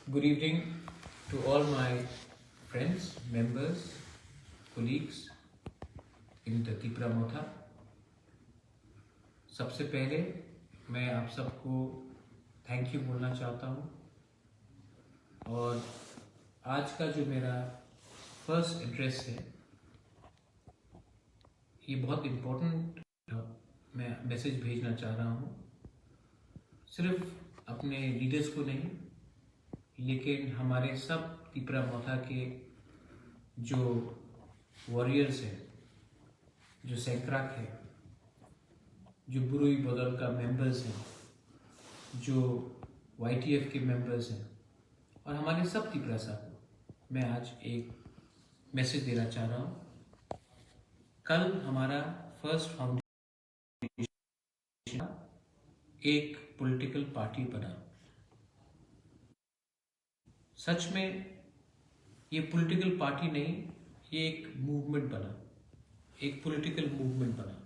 Good evening to all my friends, members, colleagues in the Tipra Motha. सबसे पहले मैं आप सबको थैंक यू बोलना चाहता हूँ और आज का जो मेरा फर्स्ट एड्रेस है ये बहुत इम्पोर्टेंट मैं मैसेज भेजना चाह रहा हूँ, सिर्फ अपने लीडर्स को नहीं लेकिन हमारे सब तिपरा मोथा के जो वॉरियर्स हैं, जो सैक्राक है, जो बुरुई बदल का मेंबर्स हैं, जो YTF के मेंबर्स हैं और हमारे सब तिपरा साहब मैं आज एक मैसेज देना चाह रहा हूँ। कल हमारा फर्स्ट फाउंडेशन एक पॉलिटिकल पार्टी बना। सच में ये पॉलिटिकल पार्टी नहीं, ये एक मूवमेंट बना, एक पॉलिटिकल मूवमेंट बना,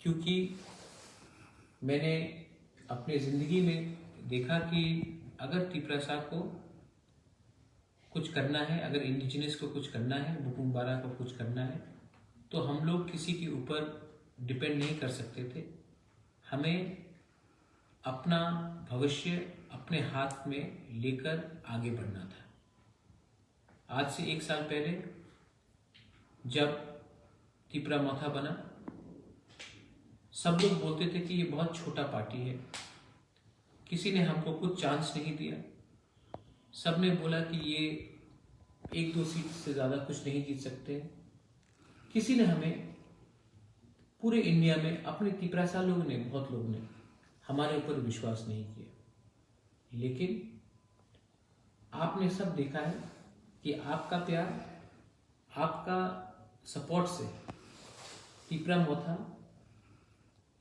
क्योंकि मैंने अपने ज़िंदगी में देखा कि अगर तिपरासा को कुछ करना है, अगर इंडिजिनस को कुछ करना है, बुकुम्बारा को कुछ करना है, तो हम लोग किसी के ऊपर डिपेंड नहीं कर सकते थे। हमें अपना भविष्य अपने हाथ में लेकर आगे बढ़ना था। आज से 1 साल पहले जब तिपरा मोथा बना, सब लोग बोलते थे कि ये बहुत छोटा पार्टी है, किसी ने हमको कुछ चांस नहीं दिया। सब ने बोला कि ये 1-2 सीट से ज़्यादा कुछ नहीं जीत सकते। किसी ने हमें पूरे इंडिया में अपने तिपरासा लोगों ने, बहुत लोगों ने हमारे ऊपर विश्वास नहीं किया, लेकिन आपने सब देखा है कि आपका प्यार, आपका सपोर्ट से तिपरा मोथा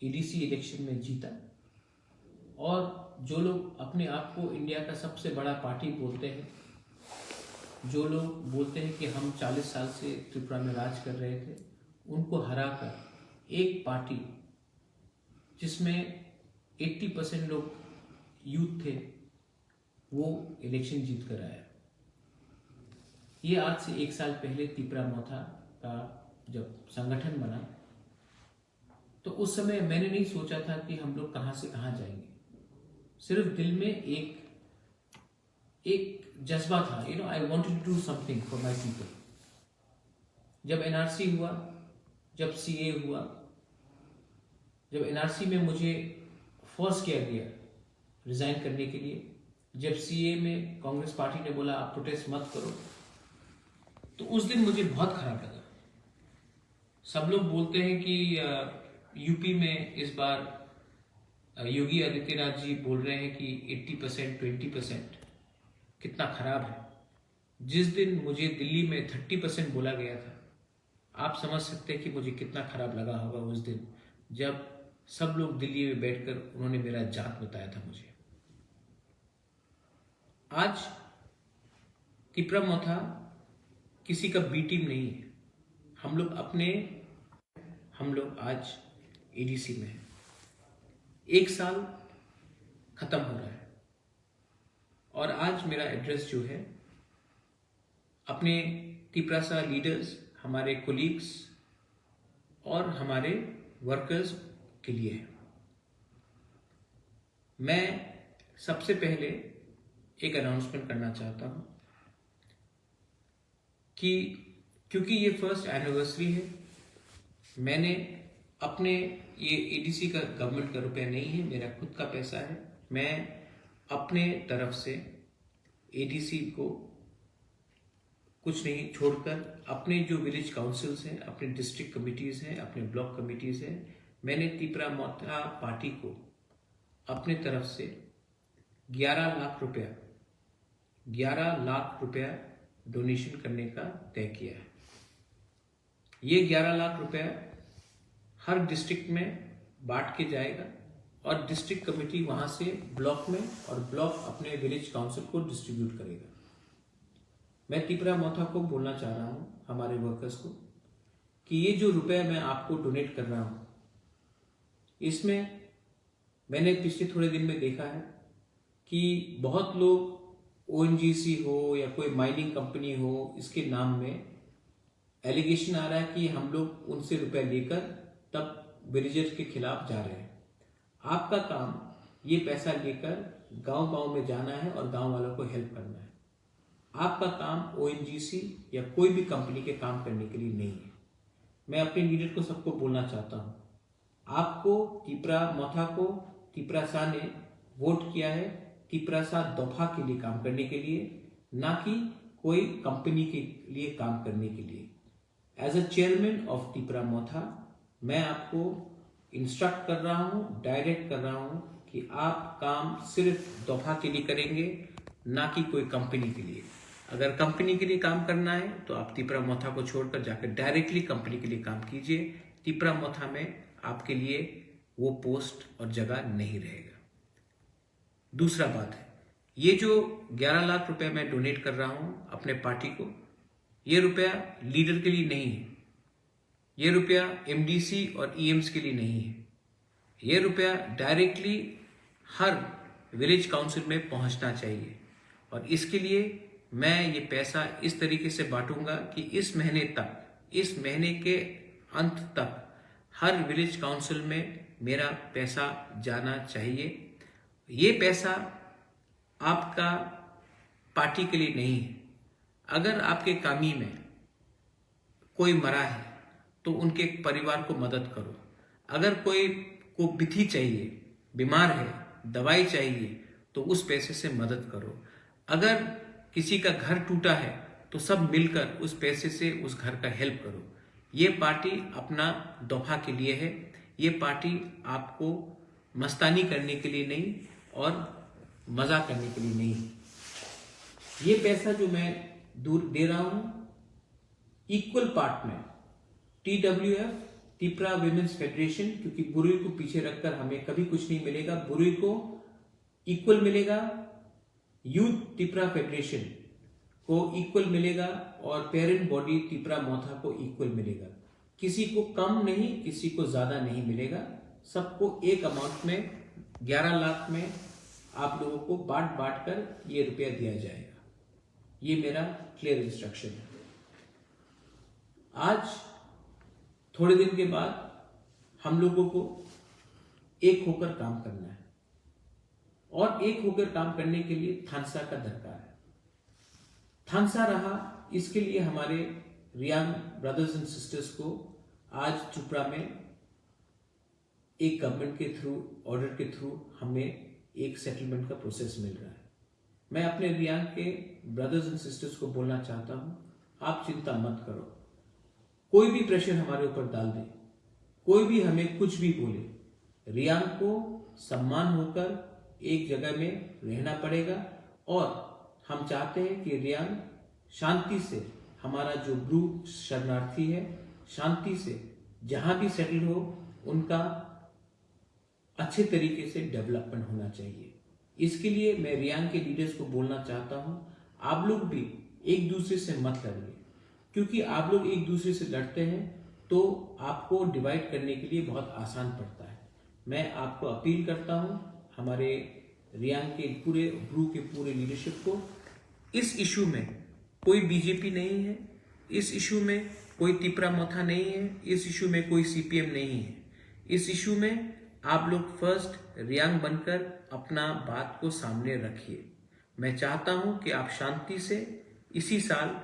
ADC इलेक्शन में जीता। और जो लोग अपने आप को इंडिया का सबसे बड़ा पार्टी बोलते हैं, जो लोग बोलते हैं कि हम 40 साल से त्रिपुरा में राज कर रहे थे, उनको हराकर एक पार्टी जिसमें 80% लोग यूथ थे, वो इलेक्शन जीत कर आया। ये आज से 1 साल पहले तिपरा मोथा का जब संगठन बना, तो उस समय मैंने नहीं सोचा था कि हम लोग कहाँ से कहाँ जाएंगे। सिर्फ दिल में एक जज्बा था, I wanted to do something for my people. जब NRC हुआ, जब CA हुआ, जब NRC में मुझे फोर्स किया गया रिजाइन करने के लिए, जब CA में कांग्रेस पार्टी ने बोला आप प्रोटेस्ट मत करो, तो उस दिन मुझे बहुत खराब लगा। सब लोग बोलते हैं कि यूपी में इस बार योगी आदित्यनाथ जी बोल रहे हैं कि 80% 20%, कितना खराब है। जिस दिन मुझे दिल्ली में 30% बोला गया था, आप समझ सकते हैं कि मुझे कितना खराब लगा होगा उस दिन, जब सब लोग दिल्ली में बैठकर उन्होंने मेरा जात बताया था मुझे। आज तिपरा मोथा किसी का बी टीम नहीं है, हम लोग आज ADC में हैं। 1 साल खत्म हो रहा है और आज मेरा एड्रेस जो है अपने तिपरासा लीडर्स, हमारे कोलीग्स और हमारे वर्कर्स के लिए है। मैं सबसे पहले एक अनाउंसमेंट करना चाहता हूं कि क्योंकि ये फर्स्ट एनिवर्सरी है, मैंने अपने ये ADC का गवर्नमेंट का रुपया नहीं है, मेरा खुद का पैसा है। मैं अपने तरफ से ADC को कुछ नहीं छोड़कर अपने जो विलेज काउंसिल्स हैं, अपने डिस्ट्रिक्ट कमिटीज़ हैं, अपने ब्लॉक कमिटीज़ हैं, मैंने तिपरा मोथा पार्टी को अपने तरफ से 11 लाख रुपया डोनेशन करने का तय किया है। ये 11 लाख रुपया हर डिस्ट्रिक्ट में बांट के जाएगा और डिस्ट्रिक्ट कमेटी वहां से ब्लॉक में और ब्लॉक अपने विलेज काउंसिल को डिस्ट्रीब्यूट करेगा। मैं तिपरा मोथा को बोलना चाह रहा हूं, हमारे वर्कर्स को, कि ये जो रुपया मैं आपको डोनेट कर रहा हूं, इसमें मैंने पिछले थोड़े दिन में देखा है कि बहुत लोग ओएनजीसी हो या कोई माइनिंग कंपनी हो, इसके नाम में एलिगेशन आ रहा है कि हम लोग उनसे रुपए लेकर तब विलेजर्स के खिलाफ जा रहे हैं। आपका काम ये पैसा लेकर गांव-गांव में जाना है और गांव वालों को हेल्प करना है। आपका काम ओएनजीसी या कोई भी कंपनी के काम करने के लिए नहीं है। मैं अपने लीडर को सबको बोलना चाहता हूँ, आपको तिपरा मोथा को तिपरा शाह ने वोट किया है तिपरा शाह दोफा के लिए काम करने के लिए, ना कि कोई कंपनी के लिए काम करने के लिए। As a chairman of Tipra Motha मैं आपको इंस्ट्रक्ट कर रहा हूँ, डायरेक्ट कर रहा हूँ कि आप काम सिर्फ दोफा के लिए करेंगे, ना कि कोई कंपनी के लिए। अगर कंपनी के लिए काम करना है तो आप तिपरा मोथा को छोड़कर जाकर डायरेक्टली कंपनी के लिए काम कीजिए। तिपरा मोथा में आपके लिए वो पोस्ट और जगह नहीं रहेगा। दूसरा बात है, ये जो 11 लाख रुपए मैं डोनेट कर रहा हूं अपने पार्टी को, ये रुपया लीडर के लिए नहीं है, ये रुपया एमडीसी और ईएम्स के लिए नहीं है, ये रुपया डायरेक्टली हर विलेज काउंसिल में पहुंचना चाहिए। और इसके लिए मैं ये पैसा इस तरीके से बांटूंगा कि इस महीने तक, इस महीने के अंत तक हर विलेज काउंसिल में मेरा पैसा जाना चाहिए। ये पैसा आपका पार्टी के लिए नहीं है। अगर आपके कामी में कोई मरा है तो उनके परिवार को मदद करो। अगर कोई को बिथी चाहिए, बीमार है, दवाई चाहिए, तो उस पैसे से मदद करो। अगर किसी का घर टूटा है तो सब मिलकर उस पैसे से उस घर का हेल्प करो। ये पार्टी अपना दोफा के लिए है, ये पार्टी आपको मस्तानी करने के लिए नहीं और मजा करने के लिए नहीं है। ये पैसा जो मैं दूर दे रहा हूं इक्वल पार्ट में TWF तिपरा विमेंस फेडरेशन, क्योंकि बुरुई को पीछे रखकर हमें कभी कुछ नहीं मिलेगा, बुरुई को इक्वल मिलेगा, यूथ तिपरा फेडरेशन को इक्वल मिलेगा और पेरेंट बॉडी तिपरा मोथा को इक्वल मिलेगा। किसी को कम नहीं, किसी को ज्यादा नहीं मिलेगा, सबको एक अमाउंट में 11 लाख में आप लोगों को बांट कर ये रुपया दिया जाएगा। ये मेरा क्लियर इंस्ट्रक्शन है। आज थोड़े दिन के बाद हम लोगों को एक होकर काम करना है और एक होकर काम करने के लिए थानसा का दरकार है। थानसा रहा, इसके लिए हमारे रियांग ब्रदर्स एंड सिस्टर्स को आज चुपड़ा में एक गवर्नमेंट के थ्रू, ऑर्डर के थ्रू हमें एक सेटलमेंट का प्रोसेस मिल रहा है। मैं अपने रियांग के ब्रदर्स एंड सिस्टर्स को बोलना चाहता हूं, आप चिंता मत करो। कोई भी प्रेशर हमारे ऊपर डाल दे, कोई भी हमें कुछ भी बोले, रियांग को सम्मान होकर एक जगह में रहना पड़ेगा। और हम चाहते हैं कि रियांग शांति से, हमारा जो ब्रू शरणार्थी है, शांति से जहां भी सेटल हो, उनका अच्छे तरीके से डेवलपमेंट होना चाहिए। इसके लिए मैं रियांग के लीडर्स को बोलना चाहता हूं, आप लोग भी एक दूसरे से मत लड़िए, क्योंकि आप लोग एक दूसरे से लड़ते हैं तो आपको डिवाइड करने के लिए बहुत आसान पड़ता है। मैं आपको अपील करता हूं, हमारे रियांग के पूरे ब्रू के पूरे लीडरशिप को, इस इशू में कोई बीजेपी नहीं है, इस इशू में कोई तिपरा मोथा नहीं है, इस इशू में कोई सीपीएम नहीं है। इस इशू में आप लोग फर्स्ट रियांग बनकर अपना बात को सामने रखिए। मैं चाहता हूं कि आप शांति से इसी साल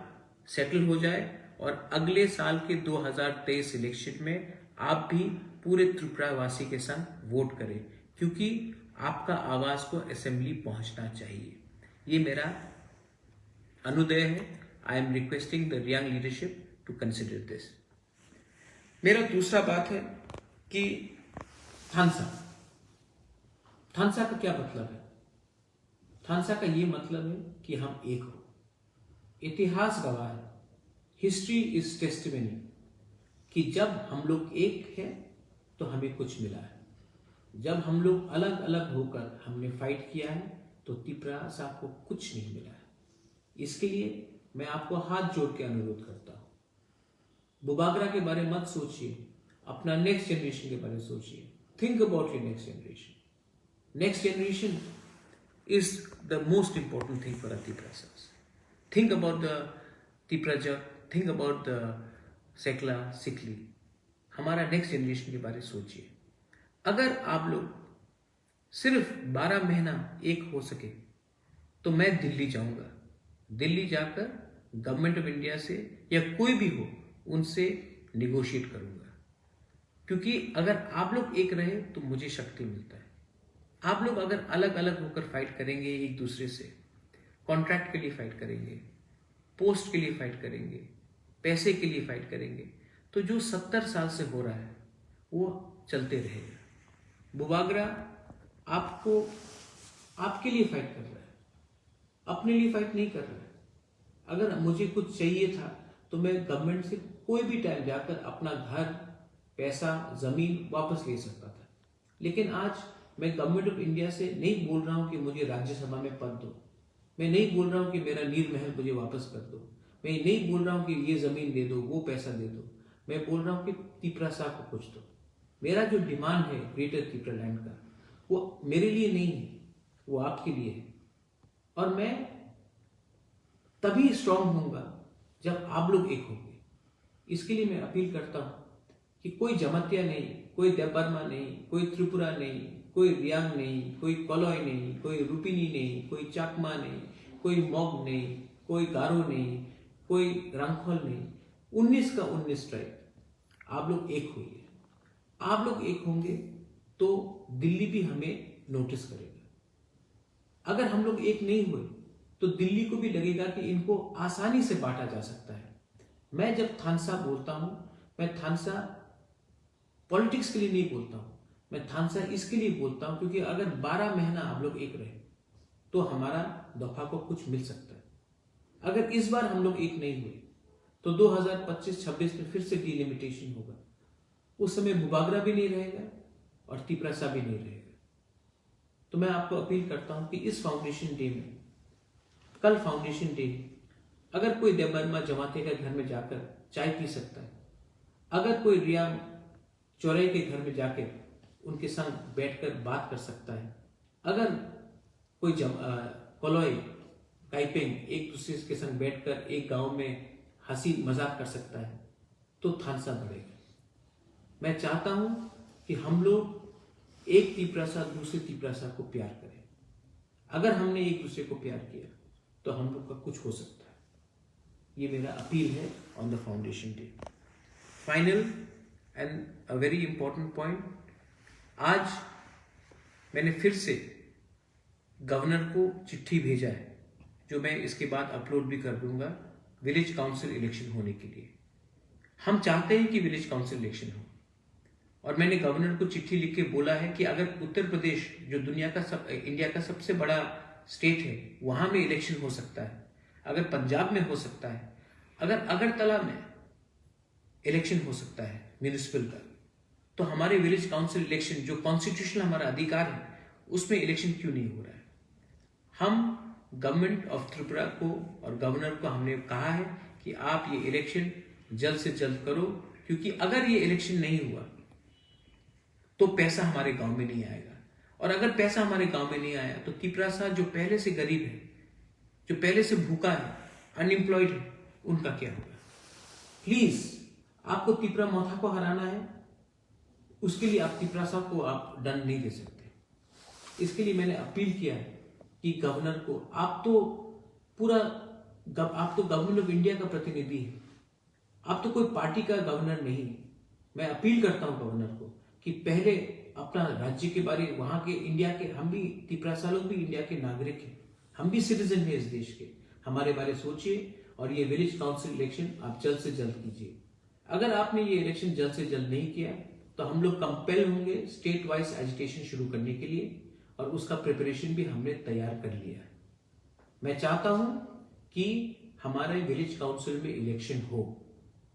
सेटल हो जाए और अगले साल के 2023 इलेक्शन में आप भी पूरे त्रिपुरावासी के संग वोट करें, क्योंकि आपका आवाज को असेंबली पहुंचना चाहिए। ये मेरा अनुदय है। I am requesting the Reang leadership to consider this. मेरा दूसरा बात है कि थानसा का क्या मतलब है? थानसा का ये मतलब है कि हम एक हो। इतिहास गवाह है, हिस्ट्री इज टेस्टिमनी, कि जब हम लोग एक हैं तो हमें कुछ मिला है। जब हम लोग अलग अलग होकर हमने फाइट किया है तो तिपरा साहब को कुछ नहीं मिला है। इसके लिए मैं आपको हाथ जोड़ के अनुरोध करता हूं, बुबागरा के बारे में मत सोचिए, अपना नेक्स्ट जनरेशन के बारे में सोचिए। Think about your next generation. Next generation is the most important thing for the Tiprasas. Think about the Tiprajak, think about the Sekla, Sikli. हमारा नेक्स्ट जनरेशन के बारे में सोचिए. अगर आप लोग सिर्फ 12 महीना एक हो सके तो मैं दिल्ली जाऊंगा. दिल्ली जाकर गवर्नमेंट ऑफ इंडिया से या कोई भी हो उनसे निगोशिएट करूंगा. क्योंकि अगर आप लोग एक रहे तो मुझे शक्ति मिलता है. आप लोग अगर अलग अलग होकर फाइट करेंगे एक दूसरे से, कॉन्ट्रैक्ट के लिए फाइट करेंगे, पोस्ट के लिए फाइट करेंगे, पैसे के लिए फाइट करेंगे, तो जो 70 साल से हो रहा है वो चलते रहेगा. बुबागरा आपको आपके लिए फाइट कर रहा है, अपने लिए फाइट नहीं कर रहा है. अगर मुझे कुछ चाहिए था तो मैं गवर्नमेंट से कोई भी टाइम जाकर अपना घर, पैसा, जमीन वापस ले सकता था. लेकिन आज मैं गवर्नमेंट ऑफ इंडिया से नहीं बोल रहा हूं कि मुझे राज्यसभा में पद दो. मैं नहीं बोल रहा हूं कि मेरा नीर महल मुझे वापस कर दो. मैं नहीं बोल रहा हूं कि ये जमीन दे दो, वो पैसा दे दो. मैं बोल रहा हूं कि तिपरासा को कुछ दो. मेरा जो डिमांड है ग्रेटर तिपरा लैंड का, वो मेरे लिए नहीं है, वो आपके लिए है. और मैं तभी स्ट्रांग होऊंगा जब आप लोग एक होंगे. इसके लिए मैं अपील करता हूं कि कोई जमतिया नहीं, कोई देबबर्मा नहीं, कोई त्रिपुरा नहीं, कोई रियांग नहीं, कोई कलॉय नहीं, कोई रुपिनी नहीं, कोई चाकमा नहीं, कोई मॉग नहीं, कोई गारो नहीं, कोई रंगखोल नहीं. 19 का 19 ट्राइब. आप लोग एक होइए. आप लोग एक होंगे तो दिल्ली भी हमें नोटिस करेगा. अगर हम लोग एक नहीं हुए तो दिल्ली को भी लगेगा कि इनको आसानी से बांटा जा सकता है. मैं जब थानसा बोलता हूं, मैं थानसा पॉलिटिक्स के लिए नहीं बोलता हूं. मैं थानसा इसके लिए बोलता हूं क्योंकि अगर 12 महीना आप लोग एक रहे तो हमारा दफा को कुछ मिल सकता है. अगर इस बार हम लोग एक नहीं हुए तो 2025-26 में फिर से डिलिमिटेशन होगा. उस समय बुबागरा भी नहीं रहेगा और तिपरासा भी नहीं रहेगा. तो मैं आपको अपील करता हूं कि इस फाउंडेशन डे में, कल फाउंडेशन डे, अगर कोई देबबर्मा जमाते के घर में जाकर चाय पी सकता है, अगर कोई रियांग चौरे के घर में जाकर उनके संग बैठकर बात कर सकता है, अगर कोई कोलोई काइपेंग एक दूसरे के संग बैठकर एक गांव में हंसी मजाक कर सकता है, तो थानसा बढ़ेगा. मैं चाहता हूं कि हम लोग एक तिपरासा दूसरे तिपरासा को प्यार करें. अगर हमने एक दूसरे को प्यार किया तो हम लोग का कुछ हो सकता है. ये मेरा अपील है on the foundation day. Final and a very important point, आज मैंने फिर से गवर्नर को चिट्ठी भेजा है, जो मैं इसके बाद अपलोड भी कर दूंगा, विलेज काउंसिल इलेक्शन होने के लिए. हम चाहते हैं कि विलेज काउंसिल इलेक्शन हो. और मैंने गवर्नर को चिट्ठी लिख के बोला है कि अगर उत्तर प्रदेश, जो इंडिया का सबसे बड़ा स्टेट है, वहां में इलेक्शन हो सकता है, अगर पंजाब में हो सकता है, अगर अगरतला में इलेक्शन हो सकता है म्यूनिसिपल का, तो हमारे विलेज काउंसिल इलेक्शन, जो कॉन्स्टिट्यूशनल हमारा अधिकार है, उसमें इलेक्शन क्यों नहीं हो रहा है. हम गवर्नमेंट ऑफ त्रिपुरा को और गवर्नर को हमने कहा है कि आप ये इलेक्शन जल्द से जल्द करो, क्योंकि अगर ये इलेक्शन नहीं हुआ तो पैसा हमारे गांव में नहीं आएगा. और अगर पैसा हमारे गांव में नहीं आया तो तिपरासा जो पहले से गरीब है, जो पहले से भूखा है, अनएम्प्लॉयड है, उनका क्या होगा. प्लीज, आपको तिपरा मोथा को हराना है, उसके लिए आप तिपरासा को आप दंड नहीं दे सकते. इसके लिए मैंने अपील किया है कि गवर्नर को, आप तो गवर्नमेंट ऑफ इंडिया का प्रतिनिधि है, आप तो कोई पार्टी का गवर्नर नहीं. मैं अपील करता हूं गवर्नर को कि पहले अपना राज्य के बारे, वहां के इंडिया के, हम भी तिपरासा लोग भी इंडिया के नागरिक हैं, हम भी सिटीजन हैं इस देश के, हमारे बारे सोचिए. और ये विलेज काउंसिल इलेक्शन आप जल्द से जल्द कीजिए. अगर आपने ये इलेक्शन जल्द से जल्द नहीं किया तो हम लोग कंपेल होंगे स्टेट वाइज एजुटेशन शुरू करने के लिए, और उसका प्रिपरेशन भी हमने तैयार कर लिया है. मैं चाहता हूं कि हमारे विलेज काउंसिल में इलेक्शन हो,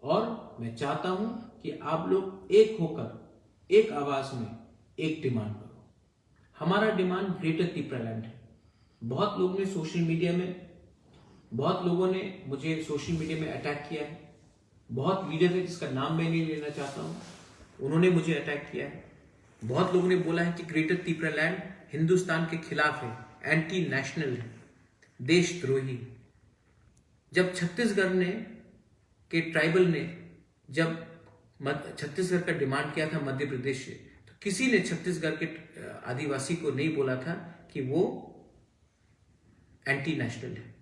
और मैं चाहता हूं कि आप लोग एक होकर, एक आवाज में एक डिमांड करो. हमारा डिमांड ग्रेटर तिपरा लैंड है. बहुत लोगों ने सोशल मीडिया में, बहुत लोगों ने मुझे सोशल मीडिया में अटैक किया है. बहुत लीडर है जिसका नाम मैं नहीं लेना चाहता हूं, उन्होंने मुझे अटैक किया है. बहुत लोगों ने बोला है कि ग्रेटर तिपरा लैंड हिंदुस्तान के खिलाफ है, एंटी नेशनल है, देशद्रोही। जब छत्तीसगढ़ ने के ट्राइबल ने जब छत्तीसगढ़ का डिमांड किया था मध्य प्रदेश से, तो किसी ने छत्तीसगढ़ के आदिवासी को नहीं बोला था कि वो एंटी नेशनल है।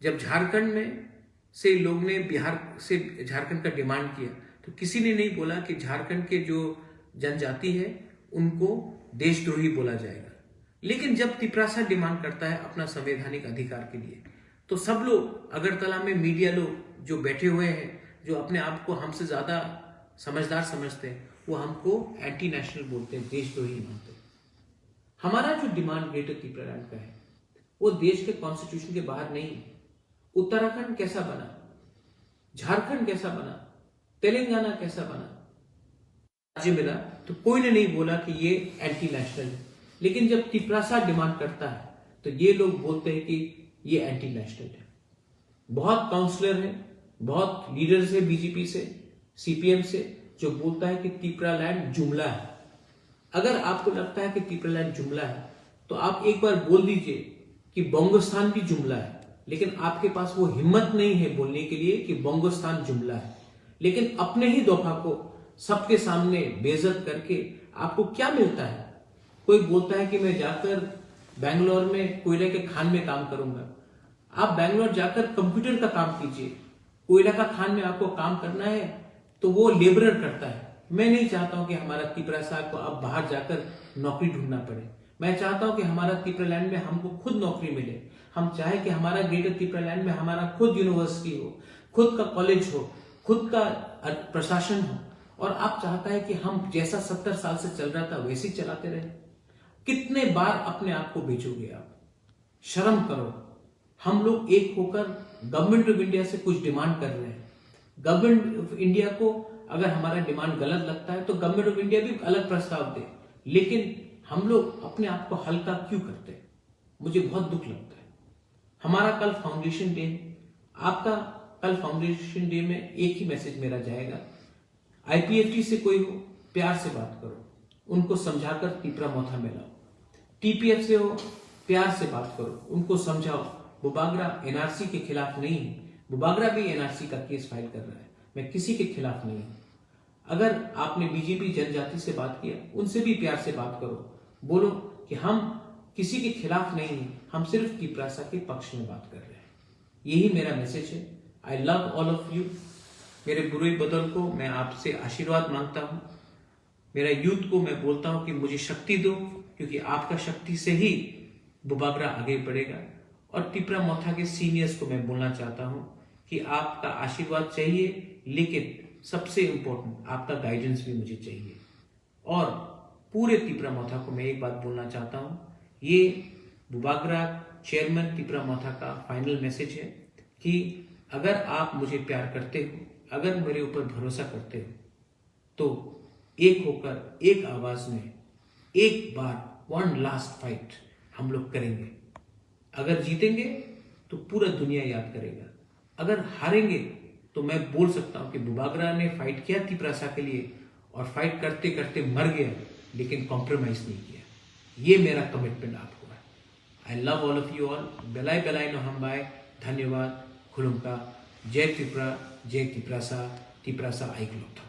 जब झारखंड में से लोग ने बिहार से झारखंड का डिमांड किया, तो किसी ने नहीं बोला कि झारखंड के जो जनजाति है उनको देशद्रोही बोला जाएगा। लेकिन जब तिपरासा डिमांड करता है अपना संवैधानिक अधिकार के लिए, तो सब लोग, अगरतला में मीडिया लोग जो बैठे हुए हैं, जो अपने आप को हमसे ज्यादा समझदार समझते हैं, वो हमको एंटी नेशनल बोलते हैं, देशद्रोही मानते हैं। हमारा जो डिमांड ग्रेटर त्रिपुरालैंड का है वो देश के कॉन्स्टिट्यूशन के बाहर नहीं है। उत्तराखंड कैसा बना, झारखंड कैसा बना, तेलंगाना कैसा बना, राज्य मिला, तो कोई ने नहीं बोला कि ये एंटी नेशनल है। लेकिन जब तिपरासा डिमांड करता है तो ये लोग बोलते हैं कि ये एंटी नेशनल है। बहुत काउंसलर है, बहुत लीडर्स है बीजेपी से, सीपीएम से, जो बोलता है कि त्रिपुरालैंड जुमला है। अगर आपको लगता है कि त्रिपुरालैंड जुमला है तो आप एक बार बोल दीजिए कि बोंगोस्तान भी जुमला है। लेकिन आपके पास वो हिम्मत नहीं है बोलने के लिए कि बोंगोस्तान जुमला है। लेकिन अपने ही दफा को सबके सामने बेइज्जत करके आपको क्या मिलता है? कोई बोलता है कि मैं जाकर बैंगलोर में कोयले के खान में काम करूंगा। आप बैंगलोर जाकर कंप्यूटर का काम कीजिए। कोयला का खान में आपको काम करना है तो वो लेबरर करता है। मैं नहीं चाहता हूं कि हमारा त्रिपुरा को अब बाहर जाकर नौकरी ढूंढना पड़े। मैं चाहता हूं कि हमारा त्रिपुरालैंड में हमको खुद नौकरी मिले। हम चाहे कि हमारा ग्रेटर त्रिपुरालैंड में हमारा खुद यूनिवर्सिटी हो, खुद का कॉलेज हो, खुद का प्रशासन हो। और आप चाहता है कि हम जैसा 70 साल से चल रहा था वैसे ही चलाते रहे। कितने बार अपने आप को बेचोगे आप? शर्म करो। हम लोग एक होकर गवर्नमेंट ऑफ इंडिया से कुछ डिमांड कर रहे हैं। गवर्नमेंट ऑफ इंडिया को अगर हमारा डिमांड गलत लगता है तो गवर्नमेंट ऑफ इंडिया भी अलग प्रस्ताव दे। लेकिन हम लोग अपने आप को हल्का क्यों करते हैं? मुझे बहुत दुख लगता है। हमारा कल फाउंडेशन डे है। आपका कल फाउंडेशन डे में एक ही मैसेज मेरा जाएगा, आईपीएफटी से कोई हो प्यार से बात करो, उनको समझाकर त्रिपुरा मोथा में लाओ। टीपीएफ से हो प्यार से बात करो, उनको समझाओ। बुबागरा एनआरसी के खिलाफ नहीं है। बुबागरा भी एनआरसी का केस फाइल कर रहा है। मैं किसी के खिलाफ नहीं हूं। अगर आपने बीजेपी जनजाति से बात किया, उनसे भी प्यार से बात करो। बोलो कि हम किसी के खिलाफ नहीं है, हम सिर्फ त्रिपुरासा के पक्ष में बात कर रहे हैं। यही मेरा मैसेज है। I love all of you. मेरे बुरे बदल को मैं आपसे आशीर्वाद मांगता हूं। मेरा यूथ को मैं बोलता हूं कि मुझे शक्ति दो, क्योंकि आपका शक्ति से ही बुबागरा आगे बढ़ेगा। और त्रिपुरा मोथा के सीनियर्स को मैं बोलना चाहता हूं कि आपका आशीर्वाद चाहिए, लेकिन सबसे इंपॉर्टेंट आपका गाइडेंस भी मुझे चाहिए। और पूरे त्रिपुरा मोथा को मैं एक बात बोलना चाहता हूं, ये बुबागरा चेयरमैन त्रिपुरा मोथा का फाइनल मैसेज है कि अगर आप मुझे प्यार करते हो, अगर मेरे ऊपर भरोसा करते हो, तो एक होकर एक आवाज में एक बार वन लास्ट फाइट हम लोग करेंगे। अगर जीतेंगे तो पूरा दुनिया याद करेगा। अगर हारेंगे तो मैं बोल सकता हूं कि बुबागरा ने फाइट किया त्रिपुरासा के लिए, और फाइट करते करते मर गया, लेकिन कॉम्प्रोमाइज नहीं किया। ये मेरा कमिटमेंट आपको है। I love all of you all. बेलाय बेलाय नो हम बाय। धन्यवाद। खुलुमका। जय त्रिपुरा, जय त्रिपुरासा, त्रिपुरासा आइगलोथ।